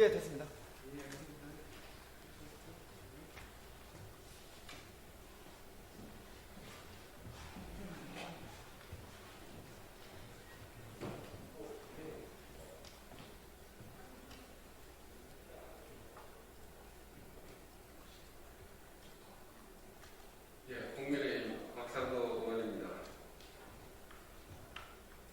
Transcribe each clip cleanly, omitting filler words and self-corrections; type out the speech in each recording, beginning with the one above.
예, 됐습니다. 예, 국민의힘 박상도 의원입니다.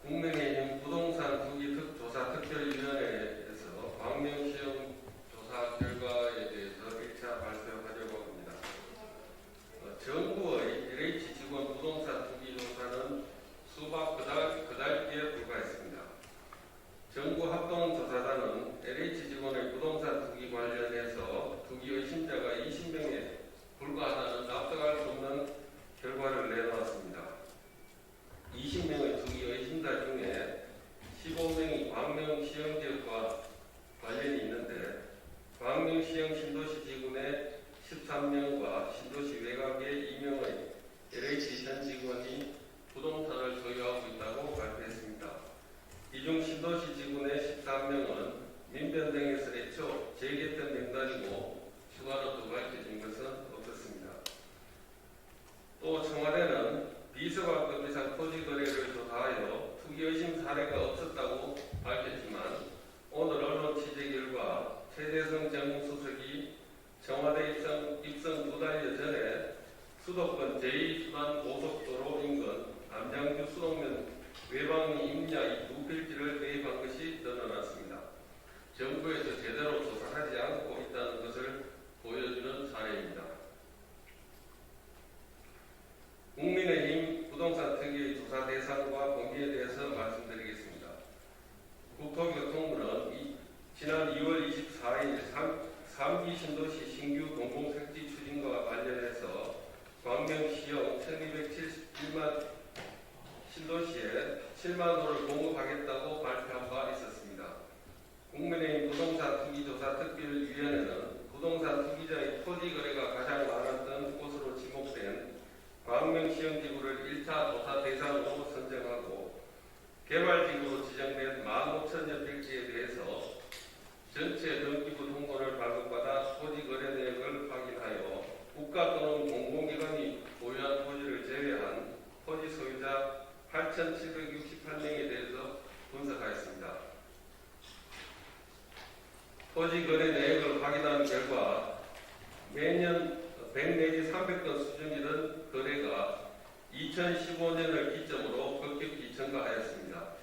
국민의힘 부동산 투기 조사 특별위원회에서 광명시형 조사 결과에 대해서 1차 발표하려고 합니다. 정부의 LH 직원 부동산 투기 조사는 수박 그달기에 불과했습니다. 정부 합동조사단은 LH 직원의 부동산 투기 관련해서 투기 의심자가 20명에 불과하다는 납득할 수 없는 결과를 내놓았습니다. 20명의 투기 의심자 중에 15명이 광명시형 지역과 관련이 있는데 광명시형 신도시 지구내 13명과 신도시 외곽의 2명의 LH 전 직원이 부동산을 소유하고 있다고 발표했습니다. 이 중 신도시 지구내 13명은 민변 등에서 애초 제기했던 명단이고 추가로 또 밝혀진 것은 없었습니다. 또 청와대는 비서관급 이상 토지 거래를 조사하여 투기 의심 사례가 없었다고 밝혔지만 오늘 언론 취재 결과 최재성 정무수석이 청와대 입성 2달여 전에 수도권 제2수단고속도로 인근 암장주 수동면 외방리 임야 이 2필지를 매입한 것이 드러났습니다. 정부에서 제대로 조사하지 않고 있다는 것을 보여주는 사례입니다. 국민의힘 부동산 특위의 조사 대상과 범위에 대해서 말씀드리겠습니다. 국토교통부는 지난 2월 24일 3기 신도시 신규 공공택지 추진과 관련해서 광명시형 1271만 신도시에 7만 호를 공급하겠다고 발표한 바 있었습니다. 국민의힘 부동산 투기조사 특별위원회는 부동산 투기자의 토지 거래가 가장 많았던 곳으로 지목된 광명시형 지구를 1차 조사 대상으로 선정하고 개발지구로 지정된 15,000여 필지에 대해서 전체 등기부 통보를 발급받아 토지 거래 내역을 확인하여 국가 또는 공공기관이 보유한 토지를 제외한 토지 소유자 8,768명에 대해서 분석하였습니다. 토지 거래 내역을 확인한 결과 매년 100 내지 300건 수준이던 거래가 2015년을 기점으로 급격히 증가하였습니다.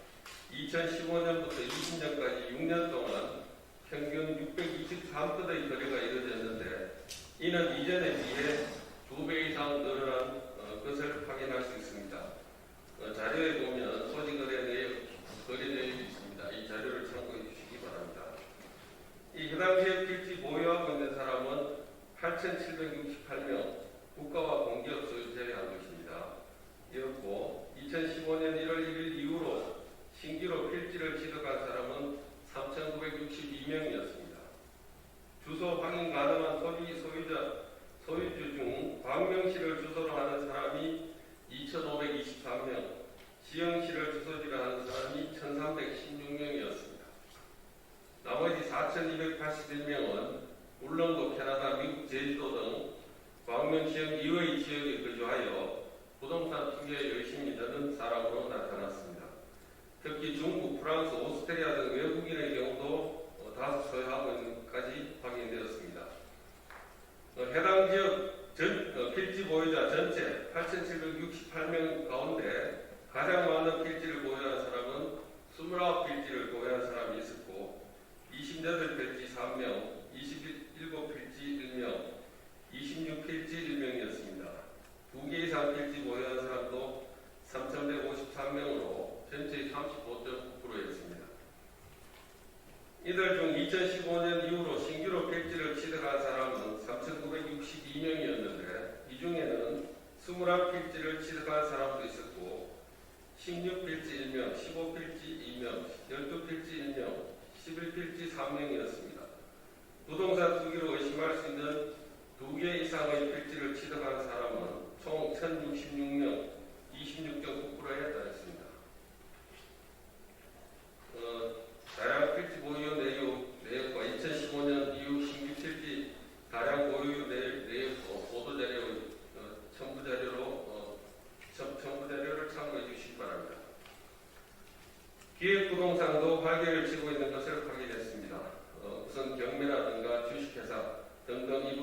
2015년부터 20년까지 6년 동안 평균 623건의 거래가 이루어졌는데 이는 이전에 비해 2배 이상 늘어난 것을 확인할 수 있습니다. 자료에 보면 토지 거래 내역이 있습니다. 이 자료를 참고해 주시기 바랍니다. 이 해당 지역 필지 보유하고 있는 사람은 8,768명, 국가와 공기업 소유 제외한 것입니다. 이었고 2015년 1월 1일 이후로 신규로 필지를 취득한 사람은 3,962명이었습니다. 주소 확인 가능한 토지 소유주 중 광명시를 주소로 하는 사람이 2,523명, 시흥시를 주소지로 하는 사람이 1,316명이었습니다. 나머지 4,281명은 울릉도, 캐나다, 미국, 제주도 등 광명시형 이외의 지역에 거주하여 부동산 투기에 의심이 드는 사람으로 나타났습니다. 특히 중국, 프랑스, 오스트리아 등 외국인의 경우도 다수 소유하고 있는 것까지 확인되었습니다. 해당 지역 필지 보유자 전체 8,768명 가운데 가장 많은 필지를 보유한 사람은 29필지를 보유한 사람이 있었고 28필지 3명, 27필지 1명, 26필지 1명이었습니다. 2개 이상 필지 보유한 사람도 3,153명으로 전체의 35.9%였습니다. 이들 중 2015년 이후로 신규로 필지를 취득한 사람은 3,962명이었는데 이 중에는 21필지를 취득한 사람도 있었고 16필지 1명, 15필지 2명, 12필지 1명, 11필지 3명이었습니다. 부동산 투기로 의심할 수 있는 2개 이상의 필지를 취득한 사람은 총 1,066명, 26.9%에 달했습니다. 다양한 필지 보유 내역과 2015 등등의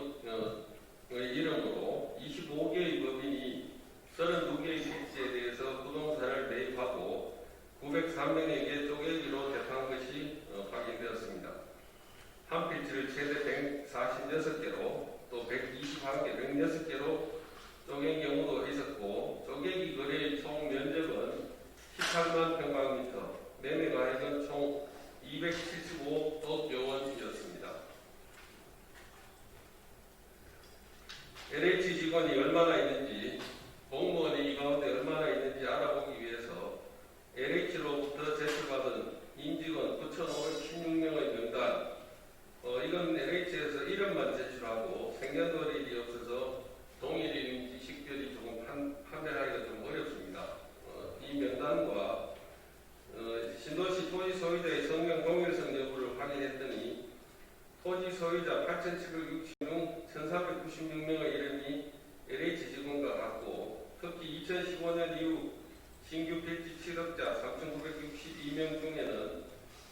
이름으로 25개의 법인이 32개의 필지에 대해서 부동산을 매입하고 903명에게 쪼개기로 대파한 것이 확인되었습니다. 한 필지를 최대 146개로 또 121개, 106개로 쪼갠 경우도 있었고, 쪼개기 거래의 총 면적은 18만 평방미터, 매매 가액은 총 275억 원이었습니다. LH 직원이 얼마나 있는지, 공무원이 이 가운데 얼마나 있는지 알아보기 위해서 LH로부터 제출받은 임직원 9,516명의 명단, 이건 LH에서 이름만 제출하고 생년월일이 없어서 동일인지 식별이 조금 판별하기가 좀 어렵습니다. 이 명단과 신도시 토지 소유자의 성명 동일성 여부를 확인했더니 토지 소유자 8,760명, 1,496명의 이름이 LH 직원과 같고, 특히 2015년 이후 신규 필지 취득자 3,962명 중에는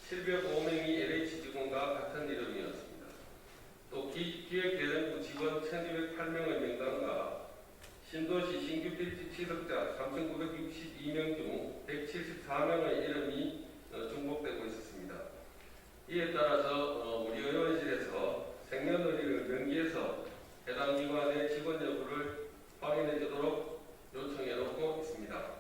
705명이 LH 직원과 같은 이름이었습니다. 또 기획재정부 직원 1,208명의 명단과 신도시 신규 필지 취득자 3,962명 중 174명의 이름이 중복되고 있었습니다. 이에 따라서 우리 의원실에서 생년월일을 명기해서 해당 기관의 직원 여부를 확인해 주도록 요청해 놓고 있습니다.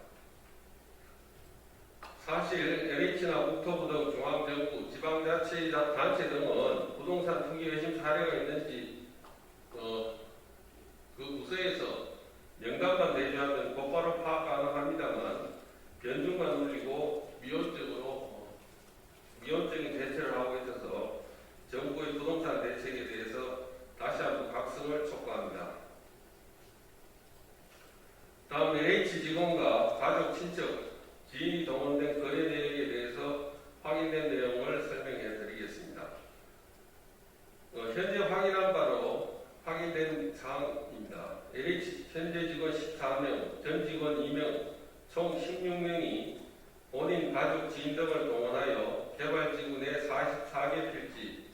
사실 LH나 국토부 등 중앙정부, 지방자치단체 등은 부동산 투기 의심 사례가 있는지 그 부서에서 명단만 내주하면 곧바로 파악 가능합니다만 변죽만 울리고 미온적인 대처를 하고 있어서 정부의 부동산 대책에 대해서 다시 한번 각성을 촉구합니다. 다음 LH 직원과 가족, 친척, 지인이 동원된 거래 내역에 대해서 확인된 내용을 설명해 드리겠습니다. 현재 확인한 바로 확인된 사항입니다. LH 현재 직원 14명, 전 직원 2명, 총 16명이 본인 가족, 지인 등을 동원하여 개발지구 내 44개 필지,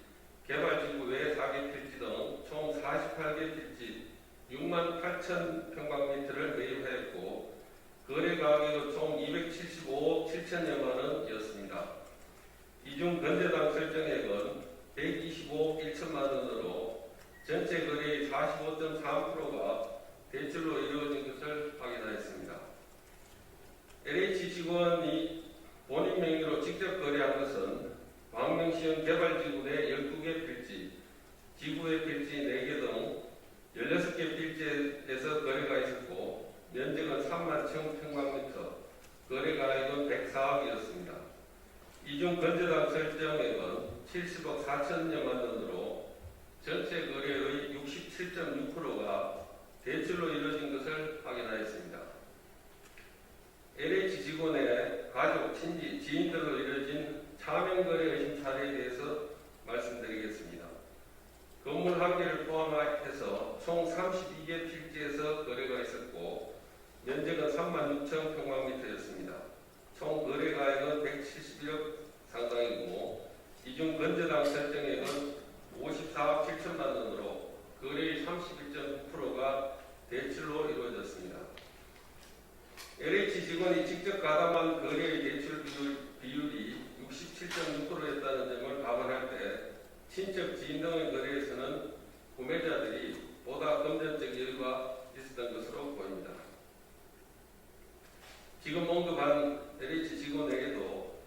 개발지구 외 4개 필지 등 총 48개 필지 6만 8천 평방미터를 매입하였고, 거래 가격은 총 275억 7천여만 원이었습니다. 이중 건재당 설정액은 125억 1천만 원으로 전체 거래의 45.3%가 대출로 이루어진 것을 확인하였습니다. LH 직원이 본인 명의로 직접 거래한 것은 광명시형 개발지구 내 12개 필지, 지구의 필지 4개 등 16개 필지에서 거래가 있었고, 면적은 3만 1000평방미터, 거래 가액은 104억이었습니다. 이중 건재당 설정액은 70억 4천여만 원으로 전체 거래의 67.6%가 대출로 이루어진 것을 확인하였습니다. LH 직원의 가족, 친지, 지인들로 이루어진 차명거래 의심 사례에 대해서 말씀드리겠습니다. 건물 한 개를 포함해서 총 32개 필지에서 거래가 있었고, 면적은 36,000평방미터였습니다. 총 거래 가액은 171억 상당이고, 이중 건재당 설정액은 54억 7천만 원으로 거래의 31.9%가 대출로 이루어졌습니다. LH 직원이 직접 가담한 거래의 대출 비율이 67.6%였다는 점을 감안할 때 친척, 지인 등의 거래에서는 구매자들이 보다 금전적 여유가 있었던 것으로 보입니다. 지금 언급한 LH 직원에게도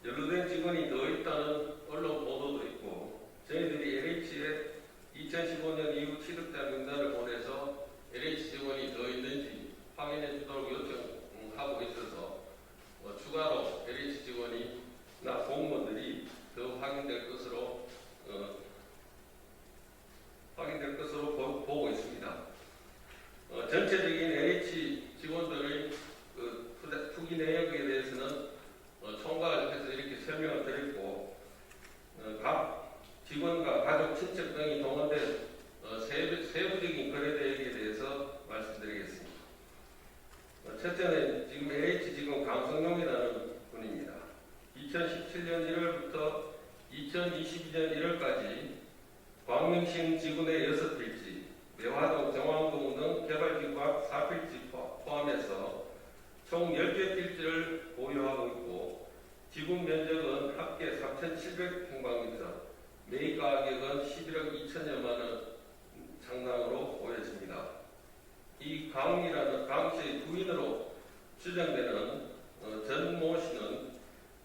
연루된 직원이 더 있다는 언론 보도도 있고, 저희들이 LH에 2015년 이후 취득자 명단을 보내서 LH 직원이 더 있는지 확인해 주도록 요청하고 있어서 추가로 LH 직원이나 공무원들이 더 확인될 것으로 보고 있습니다. 전체적인 LH 직원들의 투기 내역에 대해서는 총괄해서 이렇게 설명을 드렸고, 각 직원과 가족, 친척 등이 동원된 세부적인 거래 내역에 대해서 말씀드리겠습니다. 첫째는 지금 LH 직원 강성용이라는 분입니다. 2017년 1월부터 2022년 1월까지 강릉시흥 지구내 6필지, 매화동, 정왕동 등 개발지구 앞 4필지 포함해서 총 10개 필지를 보유하고 있고 지분 면적은 합계 3,700평방미터, 매입 가격은 11억 2천여만 원 상당으로 보여집니다. 이 강씨의 부인으로 추정되는 전모 씨는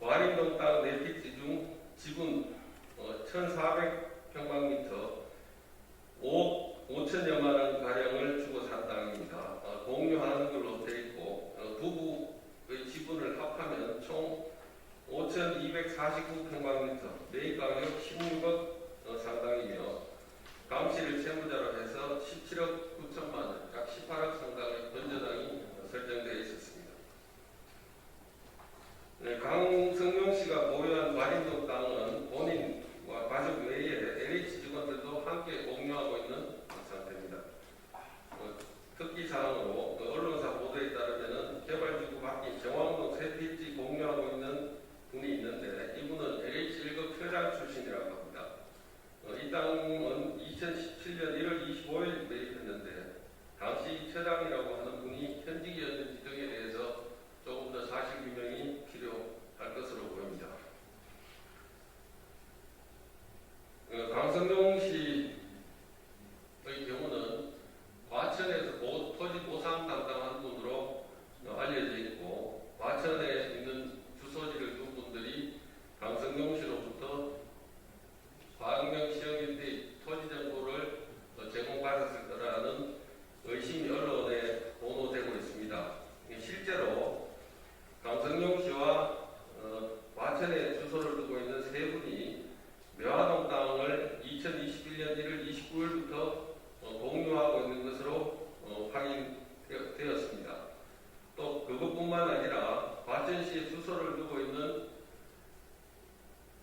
와림동 땅 4필지 중 지분 1,400평방미터 5억 5천여만 원 가량을 주고 산 땅입니다. 공유하는 걸로 되어 있고 부부의 지분을 합하면 총 5,249평방미터, 매입 가격 16억 상당이며 강씨를 채무자로 해서 17억 9천만 원, 약 18억 상당의 변제당이 설정되어 있었습니다. 강성용 씨가 보유한 와림동 땅은 본인과 가족 외에 LH 직원들도 함께 공유하고 있는 상태입니다. 특기사항으로 언론사 보도에 따르면 개발지구 밖에 정왕동 3필지 공유하고 있는 분이 있는데 이분은 LH 1급 회장 출신이라고 합니다. 이 땅은 2017년 1월 25일 매입했는데 당시 회장이라고 하는 분이 현직이었는지 등에 대해서 조금 더 사실 규명이 필요할 것으로 보입니다. 강성용 씨의 경우는 과천에서 토지 보상 담당한 분으로 알려져 있고 과천에 있는 주소지를 둔 분들이 강성용 씨로부터 광명시흥일대 토지 정보를 제공받았을 거라는 의심이 언론에 보도되고 있습니다. 실제로 강성용 씨와 과천에 주소를 두고 있는 세 분이 매화동 땅을 2021년 1월 29일부터 공유하고 있는 것으로 확인되었습니다. 또 그것뿐만 아니라 과천시에 주소를 두고 있는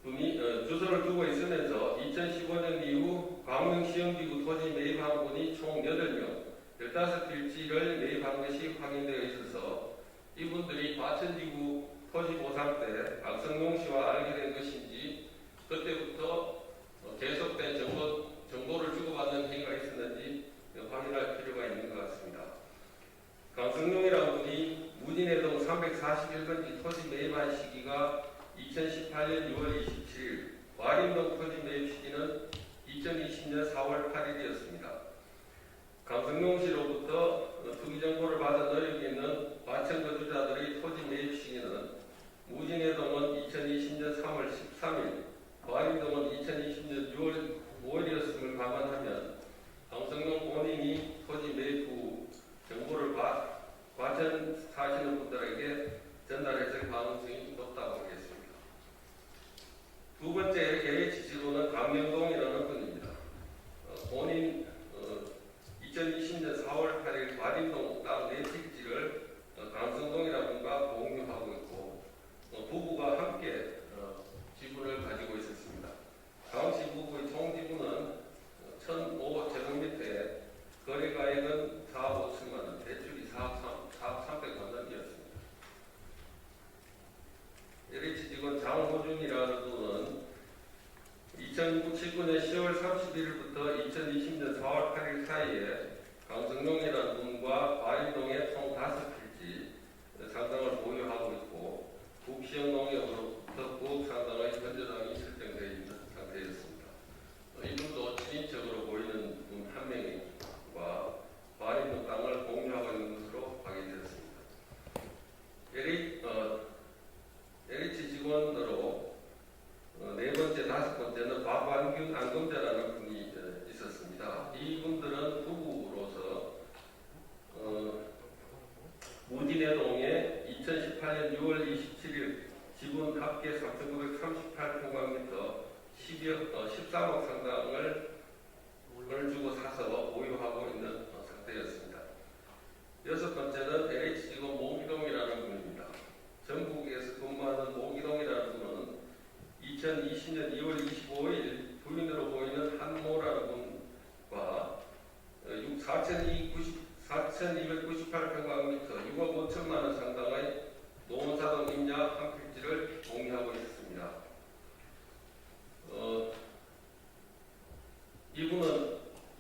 분이 주소를 두고 있으면서 2015년 이후 광명시흥지구 토지 매입한 분이 총 8명, 15필지를 매입한 것이 확인되어 있어서 이분들이 과천지구 토지 보상 때 강성용 씨와 알게 된 것인지 그때부터 계속된 정보를 주고받는 행위가 있었는지 확인할 필요가 있는 것 같습니다. 강성용이라는 분이 무진해동 341번지 토지 매입한 시기가 2018년 6월 27일, 와림동 토지 매입 시기는 2020년 4월 8일이었습니다. 강성용 씨로부터 투기 정보를 받아 너역에 있는 과천 거주자들의 토지 매입 시기는 무진해동은 2020년 3월 13일, 와림동은 2020년 6월 5일이었음을 감안하면 강성용 본인이 토지 매입 후 정보를 과천 사시는 분들에게 전달했을 가능성이 높다고 하겠습니다. 두 번째 LH 지구는 강명동이라는 분입니다. 본인 2020년 4월 8일 와림동 땅 4필지를 강성동이라는 분과 공유하고 있고 부부가 함께 지분을 가지고 있었습니다. 강씨 부부의 총 지분은 1,005제곱미터에 거래가액은 4억 5천만 원, 대출이 4억 300만 원이었습니다. LH 직원 장호준이라는 분은 2019년 10월 31일부터 2020년 4월 8일 사이에 강성용이라는 분과 과일동의 총 5필지 상당을 보유하고 있고 국시형농협으로부터 9억 상당의 변제당이 설정되어 있는 상태였습니다. 이분도 친인척으로 보이는 분 한 명과 과일동 땅을 공유하고 있는 것으로 확인되었습니다. LH 직원으로 네 번째, 다섯 번째는 박완균 안검자라는 분이 있었습니다. 이분들은 부부로서 무진해동에 2018년 6월 27일 지분 합계 3,938평방미터 13억 상당을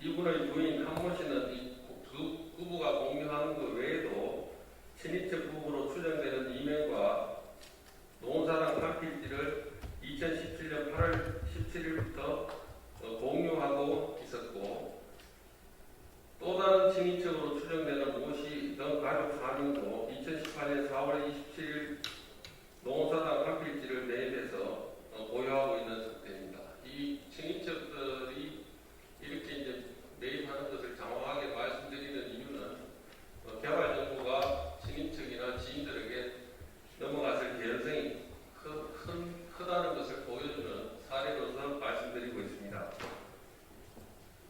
이분의 부인 한모 씨는 이두 부부가 공유하는 것 외에도 친인척 부부로 추정되는 이명과 노사당 한 필지를 2017년 8월 17일부터 공유하고 있었고, 또 다른 친인척으로 추정되는 모씨 등 가족 4명도 2018년 4월 27일 노사당 한 필지를 매입해서 보유하고 있는 상태입니다. 이 친인척들이 이렇게 이제 매입하는 것을 장황하게 말씀드리는 이유는 개발정보가 친인척이나 지인들에게 넘어갔을 개연성이 크다는 것을 보여주는 사례로서 말씀드리고 있습니다.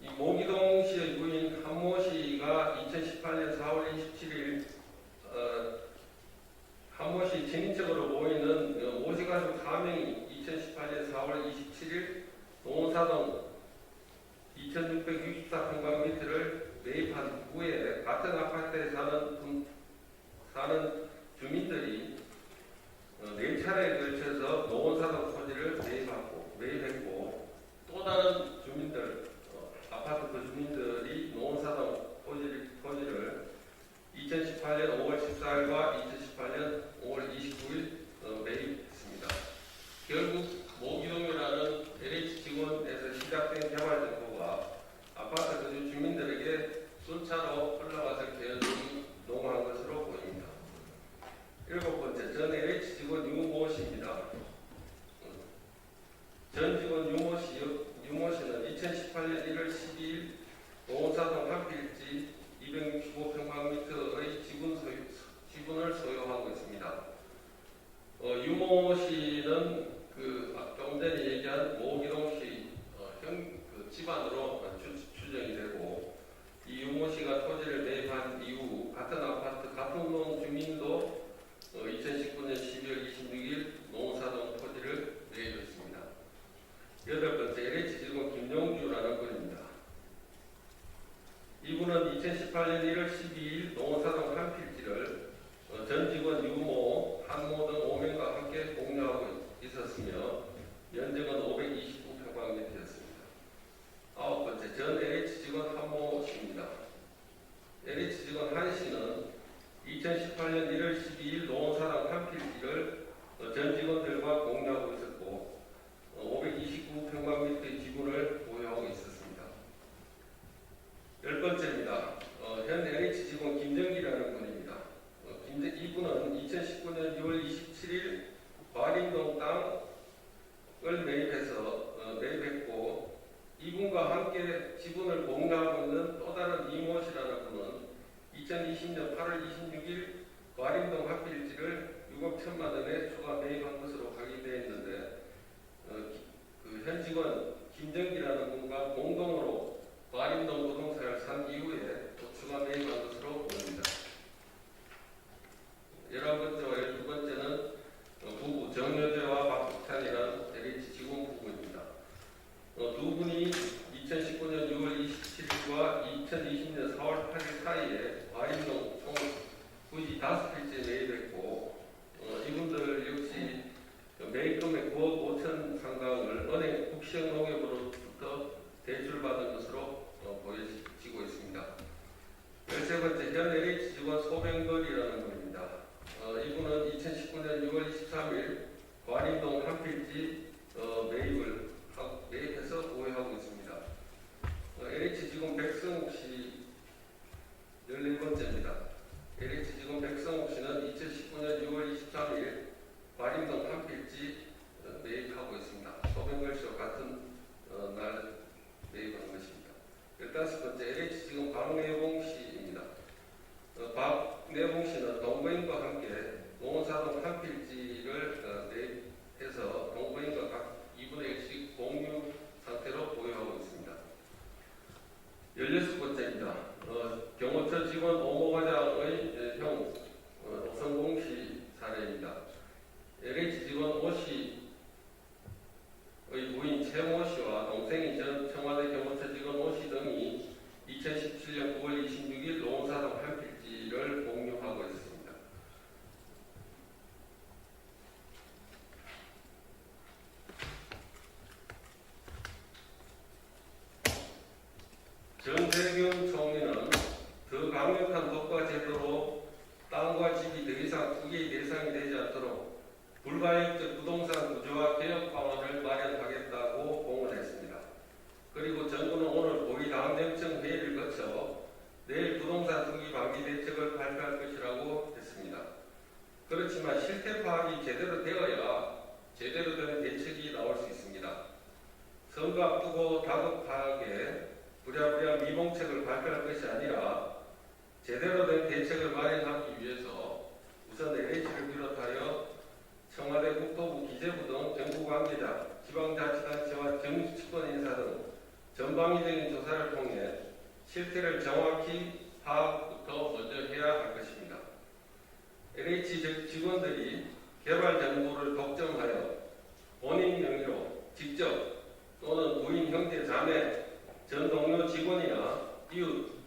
이 모기동 씨의 부인 한모 씨가 2018년 4월 27일 한모 씨 친인척으로 보이는 모씨 가족 4명이 2018년 4월 27일 농사동 2664평방미터를 매입한 후에 같은 아파트에 사는 주민들이 4차례에 걸쳐서 노원사동 토지를 매입했고, 또 다른 주민들, 아파트 그 주민들이 노원사동 토지를 2018년 5월 14일과 2018년 5월 29일 매입했습니다. 결국 모기동이라는 LH 직원에서 시작된 개발 정보가 아파트 거주 주민들에게 순차로 흘러가서 개연성이 농후한 것으로 보입니다. 7번째, 전 LH 직원 유모 씨입니다. 전 직원 유모 씨는 2018년 1월 12일 노원사동 한 필지 265평방미터의 지분을 소유하고 있습니다. 유모 씨는 조금 전에 얘기한 모기동 씨 집안으로 추정이 되고, 이 유모 씨가 토지를 매입한 이후 같은 아파트 같은 동 주민도 2019년 12월 26일 노원사동 토지를 매입했습니다. 8번째, LH 직원 김용주라는 분입니다. 이분은 2018년 1월 12일 노원사동 한 필지를 전 직원 유모, 한모 등 5명과 함께 공유하고 있었으며 면적은 529평방미터였습니다. 9번째, 전 LH 직원 한모 씨입니다. LH 직원 한 씨는 2018년 1월 12일 노원사당 한 필지를 전 직원들과 공유하고 있었고 529평방미터의 지분을 보유하고 있었습니다. 10번째입니다. 현 LH 직원 김정기라는 분입니다. 이분은 2019년 6월 27일 과림동 땅을 매입했고, 이분과 함께 지분을 공유하고 있는 또 다른 이모 씨라는 분은 2020년 8월 26일 과림동 한 필지를 6억 1천만 원에 추가 매입한 것으로 확인되어 있는데, 현 직원 김정기라는 분과 공동으로 과림동 부동산을 산 이후에 또 추가 매입한 것으로 보입니다. 11번째와 12번째는 부부 정여재와 박국찬이라는 LH 직원 부부입니다. 두 분이 2019년 6월 27일과 2020년 4월 8일 사이에 과림동 총 부지 5필지에 매입했고, 이분들 역시 매입금액 9억 5천 상당을 은행 국시형농협으로부터 대출받은 것으로 보여지고 있습니다. 13번째, 현 LH 직원 소병걸이라는 분입니다. 이분은 2019년 6월 23일 과림동 한 필지 매입해서 보유하고 있습니다. LH 직원 백성욱 씨 14번째입니다. LH 직원 백성욱 씨는 2019년 6월 23일 과림동 한 필지 매입하고 있습니다. 소병걸 씨와 같은 날 매입한 것입니다. 15번째, LH 직원 박내봉 씨입니다. 박내봉 씨는 동부인과 함께 노원사동 한 필지를 매입해서 동부인과 각 2분의 1씩 공유 상태로 보유하고 있습니다. 16번째입니다. 경호처 직원 오모과장의 형 오성공 씨 사례입니다. LH 직원 오 씨의 부인 최모 씨와 동생이 전 청와대 경호처 직원 오 씨 등이 2017년 9월 26일 노원사동 한 필지를 공유하고 있습니다. 정세균 총리는 더 강력한 법과 제도로 땅과 집이 더 이상 투기의 대상이 되지 않도록 불가역적 부동산 구조화 개혁 방안을 마련하겠다고 공언했습니다. 그리고 정부는 오늘 고위당정청 회의를 거쳐 내일 부동산 투기 방지 대책을 발표할 것이라고 했습니다. 그렇지만 실태 파악이 제대로 되어야 제대로 된 대책이 나올 수 있습니다. 선거 앞두고 다급하게 부랴부랴 미봉책을 발표할 것이 아니라 제대로 된 대책을 마련하기 위해서 우선 LH를 비롯하여 청와대 국토부 기재부 등 정부 관계자, 지방자치단체와 정치권 인사 등 전방위적인 조사를 통해 실태를 정확히 파악부터 먼저 해야 할 것입니다. LH 직원들이 개발 정보를 독점하여 본인 명의로 직접 또는 부인, 형제, 자매, 전 동료 직원이나 이웃,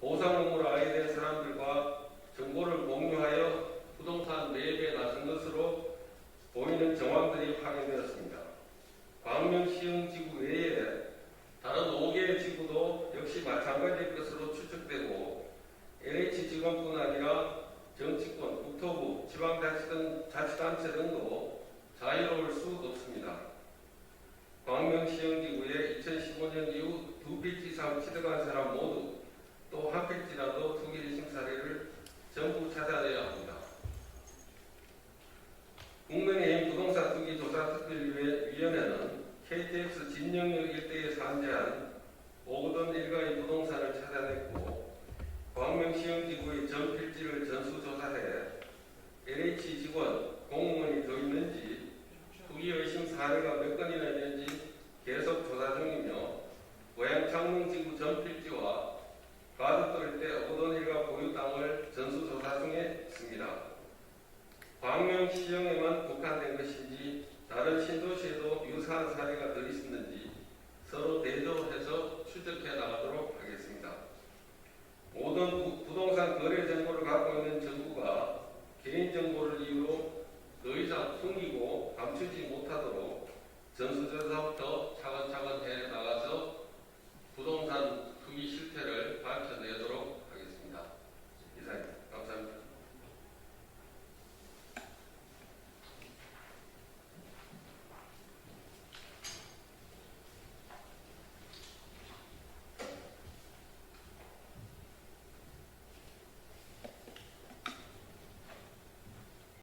보상 의무를 알게 된 사람들과 정보를 공유하여 부동산 매입에 나선 것으로 보이는 정황들이 확인되었습니다. 광명시흥지구 외에 다른 5개의 지구도 역시 마찬가지일 것으로 추측되고 LH 직원뿐 아니라 정치권, 국토부, 지방자치단체 등도 자유로울 수 없습니다. 광명시흥지구에 2015년 이후 2필지 이상 취득한 사람 모두 또 한 필지라도 투기 의심 사례를 전부 찾아내야 합니다. 국민의힘 부동산 투기 조사 특별위원회는 KTX 진영역 일대에 산재한 오거돈 일가의 부동산을 찾아냈고 광명시흥지구의 전 필지를 전수조사해 LH 직원, 공무원이 더 있는지 투기 의심 사례가 몇 건이나 있는지 계속 조사 중이며 고양창릉지구 전 필지와 가덕도 일대 오거돈 일가 보유 땅을 전수조사 중에 있습니다. 광명시정에만 국한된 것인지 다른 신도시에도 유사한 사례가 더 있었는지 서로 대조해서 추적해 나가도록 하겠습니다. 모든 부동산 거래 정보를 갖고 있는 정부가 개인정보를 이유로 더 이상 숨기고 감추지 못하도록 전수조사부터 차근차근 해 나가